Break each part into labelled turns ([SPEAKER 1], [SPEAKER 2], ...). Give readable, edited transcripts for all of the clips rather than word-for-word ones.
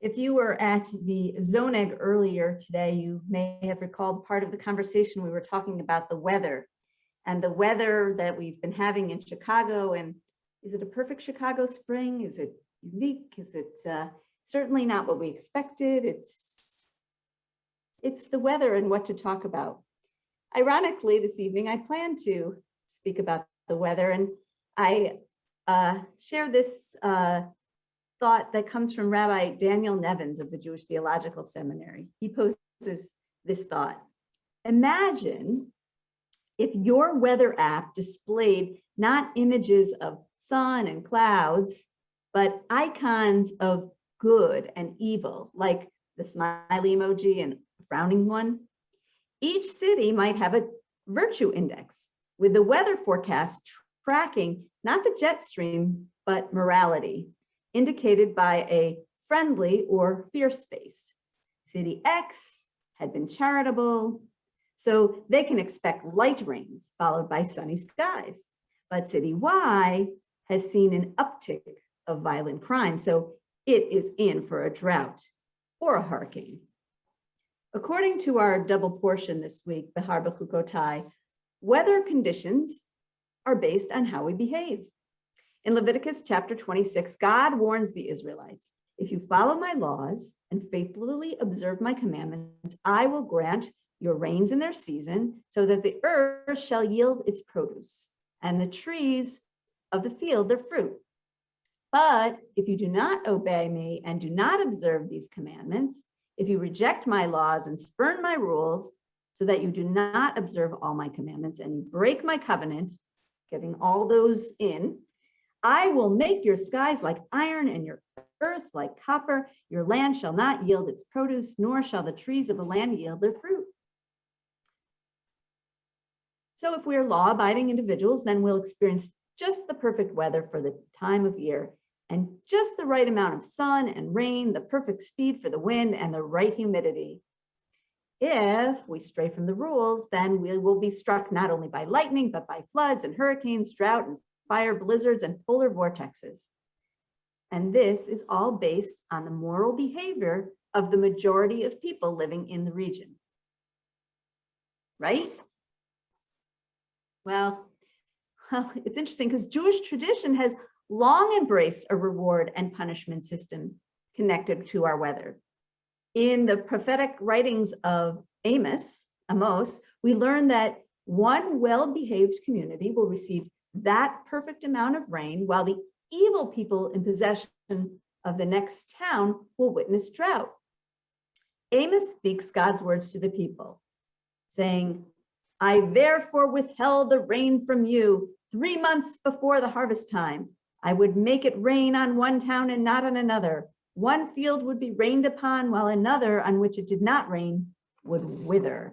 [SPEAKER 1] If you were at the Zoneg earlier today, you may have recalled part of the conversation we were talking about the weather and the weather that we've been having in Chicago. And is it a perfect Chicago spring? Is it unique? Is it certainly not what we expected? It's the weather and what to talk about. Ironically, this evening, I plan to speak about the weather, and I share this thought that comes from Rabbi Daniel Nevins of the Jewish Theological Seminary. He poses this thought. Imagine if your weather app displayed not images of sun and clouds, but icons of good and evil, like the smiley emoji and frowning one. Each city might have a virtue index with the weather forecast tracking not the jet stream, but morality, indicated by a friendly or fierce face. City X had been charitable, so they can expect light rains followed by sunny skies. But City Y has seen an uptick of violent crime, so it is in for a drought or a hurricane. According to our double portion this week, Behar B'chukotai, weather conditions are based on how we behave. In Leviticus chapter 26, God warns the Israelites, if you follow my laws and faithfully observe my commandments, I will grant your rains in their season so that the earth shall yield its produce and the trees of the field their fruit. But if you do not obey me and do not observe these commandments, if you reject my laws and spurn my rules so that you do not observe all my commandments and you break my covenant, getting all those in, I will make your skies like iron and your earth like copper. Your land shall not yield its produce, nor shall the trees of the land yield their fruit. So if we are law-abiding individuals, then we'll experience just the perfect weather for the time of year and just the right amount of sun and rain, the perfect speed for the wind and the right humidity. If we stray from the rules, then we will be struck not only by lightning, but by floods and hurricanes, drought and fire, blizzards, and polar vortexes. And this is all based on the moral behavior of the majority of people living in the region. Right? Well, it's interesting because Jewish tradition has long embraced a reward and punishment system connected to our weather. In the prophetic writings of Amos, we learn that one well-behaved community will receive that perfect amount of rain, while the evil people in possession of the next town will witness drought. Amos speaks God's words to the people, saying, I therefore withheld the rain from you 3 months before the harvest time. I would make it rain on one town and not on another. One field would be rained upon, while another on which it did not rain would wither.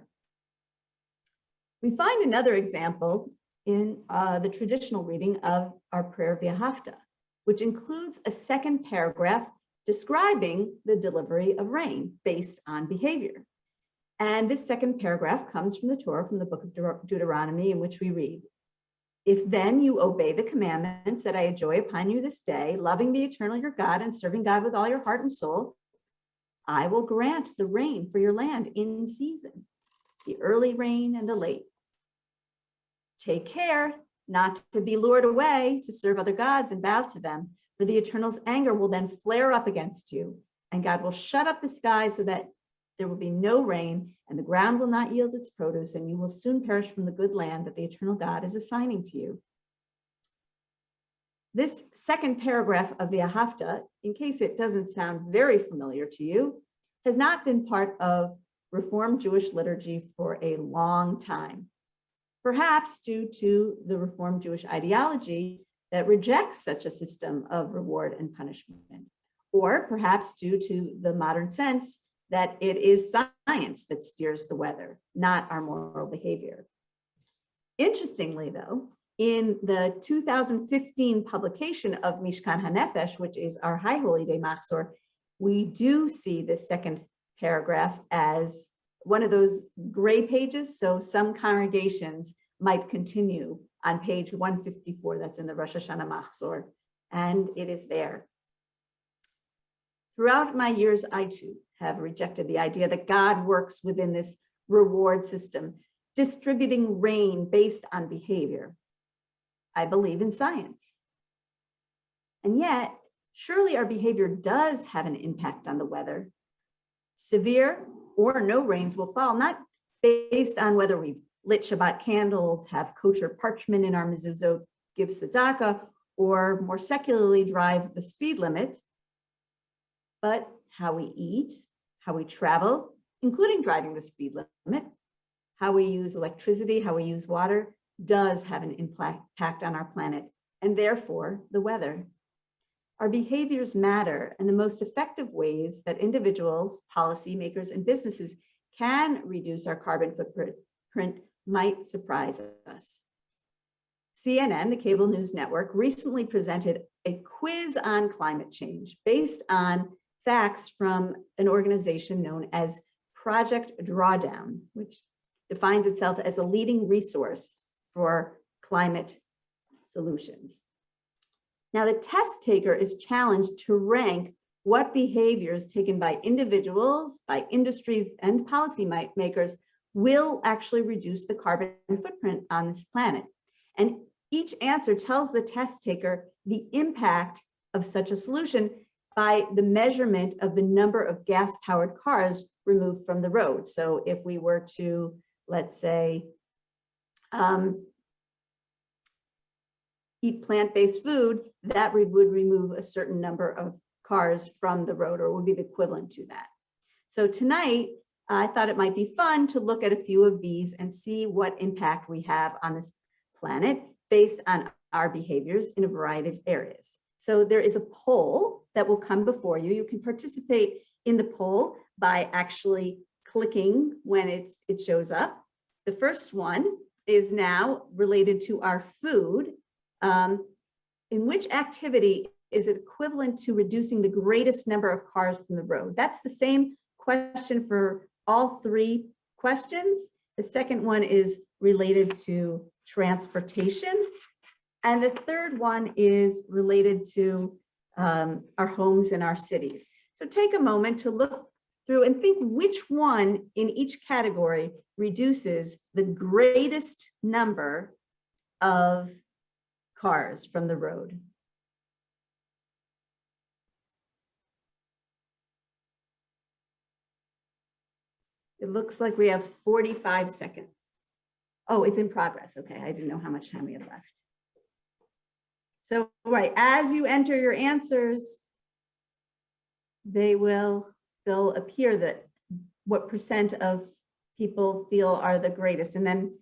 [SPEAKER 1] We find another example in the traditional reading of our prayer V'ahavta, which includes a second paragraph describing the delivery of rain based on behavior. And this second paragraph comes from the Torah, from the book of Deuteronomy, in which we read, if then you obey the commandments that I adjure upon you this day, loving the eternal your God and serving God with all your heart and soul, I will grant the rain for your land in season, the early rain and the late. Take care not to be lured away to serve other gods and bow to them, for the Eternal's anger will then flare up against you, and God will shut up the sky so that there will be no rain, and the ground will not yield its produce, and you will soon perish from the good land that the Eternal God is assigning to you. This second paragraph of V'ahavta, in case it doesn't sound very familiar to you, has not been part of Reformed Jewish liturgy for a long time. Perhaps due to the Reformed Jewish ideology that rejects such a system of reward and punishment, or perhaps due to the modern sense that it is science that steers the weather, not our moral behavior. Interestingly, though, in the 2015 publication of Mishkan HaNefesh, which is our High Holy Day Machzor, we do see this second paragraph as one of those gray pages, so some congregations might continue on page 154, that's in the Rosh Hashanah Machzor, and it is there. Throughout my years, I too have rejected the idea that God works within this reward system, distributing rain based on behavior. I believe in science. And yet, surely our behavior does have an impact on the weather. Severe or no rains will fall, not based on whether we've lit Shabbat candles, have kosher parchment in our mezuzot, give tzedakah, or more secularly drive the speed limit, but how we eat, how we travel, including driving the speed limit, how we use electricity, how we use water, does have an impact on our planet, and therefore the weather. Our behaviors matter, and the most effective ways that individuals, policymakers, and businesses can reduce our carbon footprint might surprise us. CNN, the cable news network, recently presented a quiz on climate change based on facts from an organization known as Project Drawdown, which defines itself as a leading resource for climate solutions. Now, the test taker is challenged to rank what behaviors taken by individuals, by industries, and policymakers will actually reduce the carbon footprint on this planet. And each answer tells the test taker the impact of such a solution by the measurement of the number of gas-powered cars removed from the road. So if we were to, let's say, eat plant-based food, that would remove a certain number of cars from the road, or would be the equivalent to that. So tonight, I thought it might be fun to look at a few of these and see what impact we have on this planet based on our behaviors in a variety of areas. So there is a poll that will come before you. You can participate in the poll by actually clicking when it shows up. The first one is now related to our food. In which activity is it equivalent to reducing the greatest number of cars from the road? That's the same question for all three questions. The second one is related to transportation. And the third one is related to our homes and our cities. So take a moment to look through and think which one in each category reduces the greatest number of cars from the road. It looks like we have 45 seconds. Oh, it's in progress. Okay, I didn't know how much time we have left. So, right, as you enter your answers, they'll appear that what percent of people feel are the greatest. And then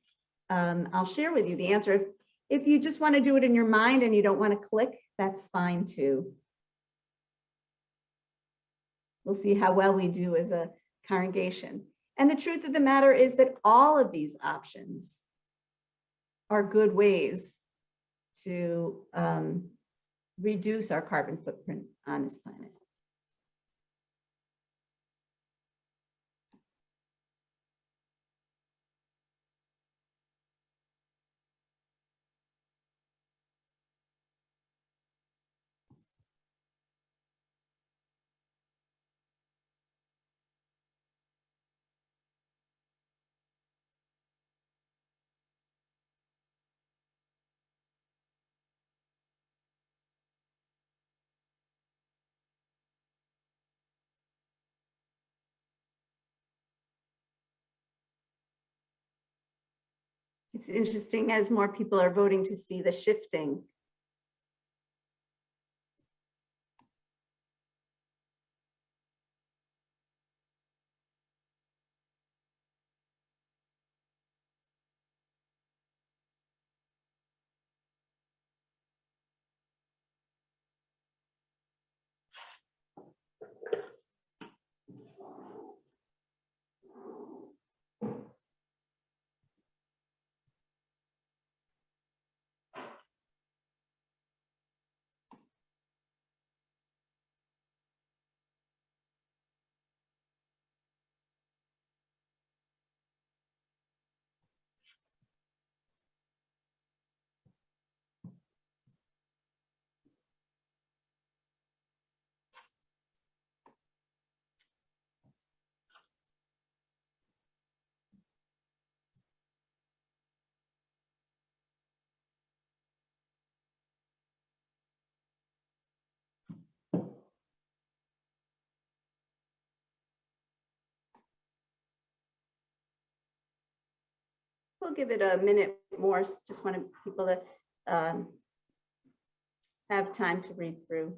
[SPEAKER 1] I'll share with you the answer. If you just want to do it in your mind and you don't want to click, that's fine too. We'll see how well we do as a congregation. And the truth of the matter is that all of these options are good ways to reduce our carbon footprint on this planet. It's interesting as more people are voting to see the shifting. we'll give it a minute more. Just wanted people to have time to read through.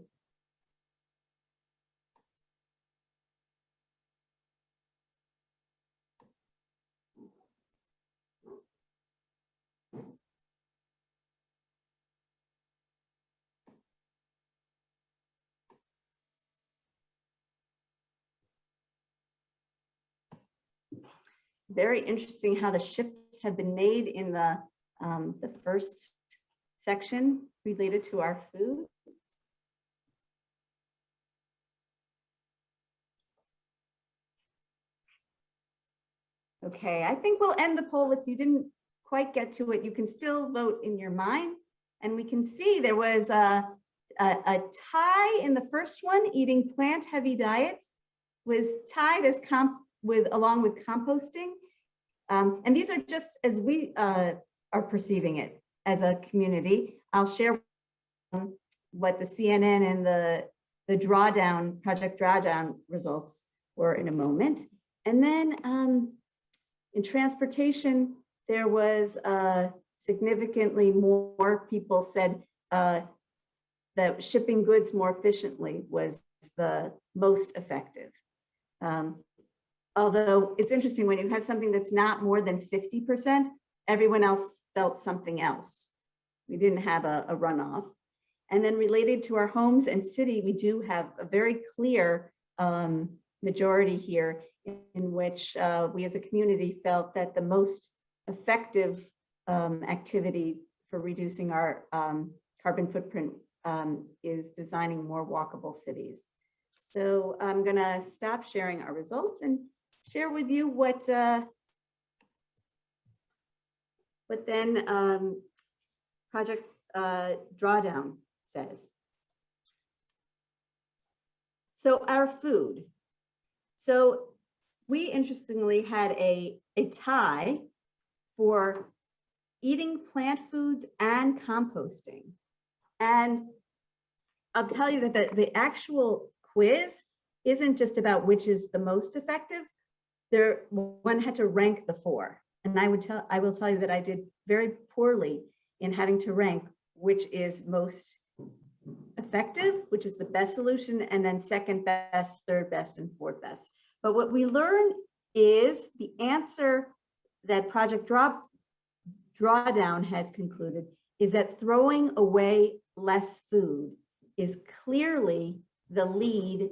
[SPEAKER 1] Very interesting how the shifts have been made in the first section related to our food. Okay, I think we'll end the poll. If you didn't quite get to it, you can still vote in your mind. And we can see there was a tie in the first one. Eating plant-heavy diets was tied as along with composting. And these are just as we are perceiving it as a community. I'll share what the CNN and the drawdown, Project Drawdown results were in a moment. And then in transportation, there was significantly more people said that shipping goods more efficiently was the most effective. Although it's interesting when you have something that's not more than 50%, everyone else felt something else. We didn't have a runoff. And then related to our homes and city, we do have a very clear majority here in which we as a community felt that the most effective activity for reducing our carbon footprint is designing more walkable cities. So I'm gonna stop sharing our results and share with you what then Project Drawdown says. So our food. So we interestingly had a tie for eating plant foods and composting. And I'll tell you that the actual quiz isn't just about which is the most effective. One had to rank the four. And I will tell you that I did very poorly in having to rank which is most effective, which is the best solution, and then second best, third best, and fourth best. But what we learned is the answer that Project Drawdown has concluded is that throwing away less food is clearly the lead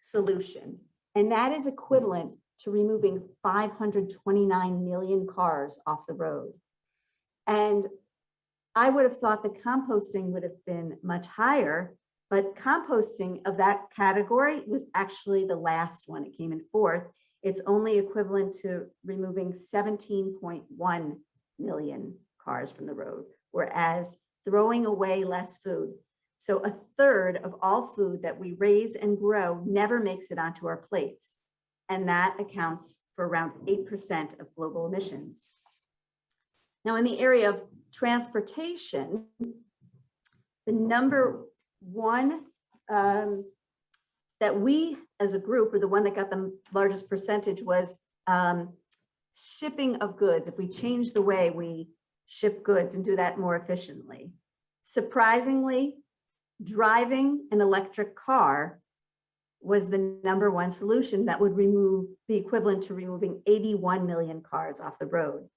[SPEAKER 1] solution. And that is equivalent to removing 529 million cars off the road. And I would have thought that composting would have been much higher, but composting of that category was actually the last one. It came in fourth. It's only equivalent to removing 17.1 million cars from the road, whereas throwing away less food. So a third of all food that we raise and grow never makes it onto our plates. And that accounts for around 8% of global emissions. Now, in the area of transportation, the number one that we as a group, or the one that got the largest percentage, was shipping of goods. If we change the way we ship goods and do that more efficiently. Surprisingly, driving an electric car was the number one solution that would be equivalent to removing 81 million cars off the road.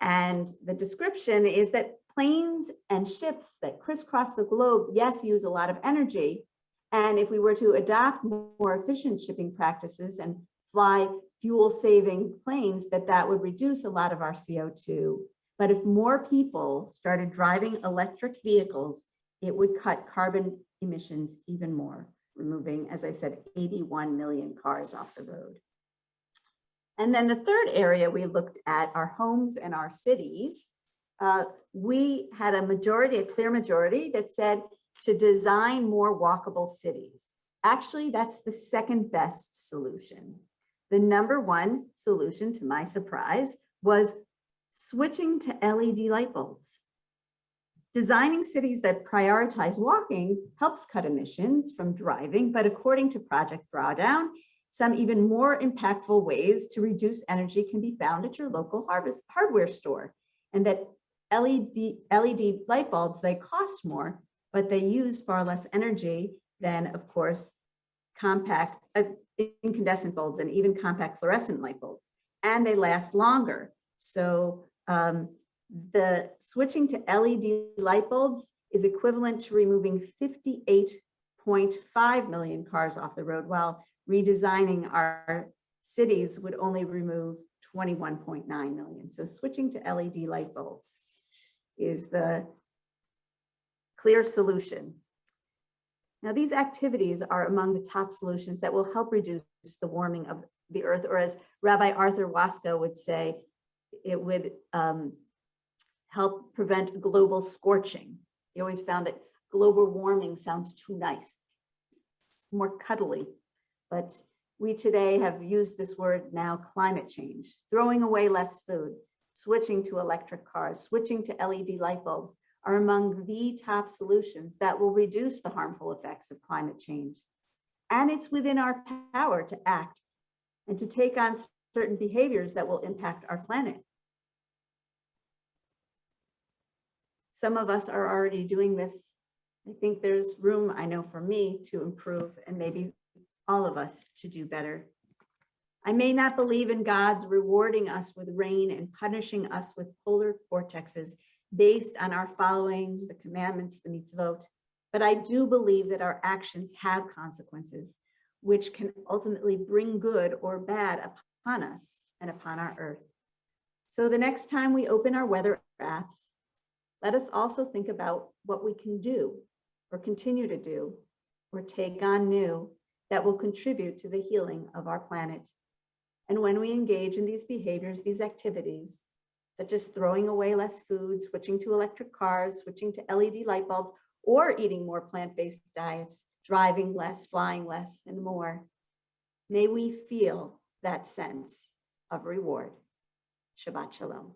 [SPEAKER 1] And the description is that planes and ships that crisscross the globe, yes, use a lot of energy. And if we were to adopt more efficient shipping practices and fly fuel-saving planes, that would reduce a lot of our CO2. But if more people started driving electric vehicles, it would cut carbon emissions even more, removing, as I said, 81 million cars off the road. And then the third area we looked at our homes and our cities. We had a clear majority that said to design more walkable cities. Actually, that's the second best solution. The number one solution, to my surprise, was switching to LED light bulbs. Designing cities that prioritize walking helps cut emissions from driving, but according to Project Drawdown, Some even more impactful ways to reduce energy can be found at your local hardware store, and that LED light bulbs, they cost more, but they use far less energy than, of course, compact incandescent bulbs and even compact fluorescent light bulbs, and they last longer. So the switching to LED light bulbs is equivalent to removing 58.5 million cars off the road, while redesigning our cities would only remove 21.9 million. So switching to LED light bulbs is the clear solution. Now, these activities are among the top solutions that will help reduce the warming of the earth, or as Rabbi Arthur Waskow would say, it would help prevent global scorching. He always found that global warming sounds too nice, it's more cuddly. But we today have used this word now, climate change, throwing away less food, switching to electric cars, switching to LED light bulbs are among the top solutions that will reduce the harmful effects of climate change. And it's within our power to act and to take on certain behaviors that will impact our planet. Some of us are already doing this. I think there's room, I know for me, to improve, and maybe all of us to do better. I may not believe in God's rewarding us with rain and punishing us with polar vortexes based on our following the commandments, the mitzvot, but I do believe that our actions have consequences, which can ultimately bring good or bad upon us and upon our earth. So the next time we open our weather apps, let us also think about what we can do or continue to do or take on new that will contribute to the healing of our planet. And when we engage in these behaviors, these activities, such as throwing away less food, switching to electric cars, switching to LED light bulbs, or eating more plant-based diets, driving less, flying less, and more, may we feel that sense of reward. Shabbat Shalom.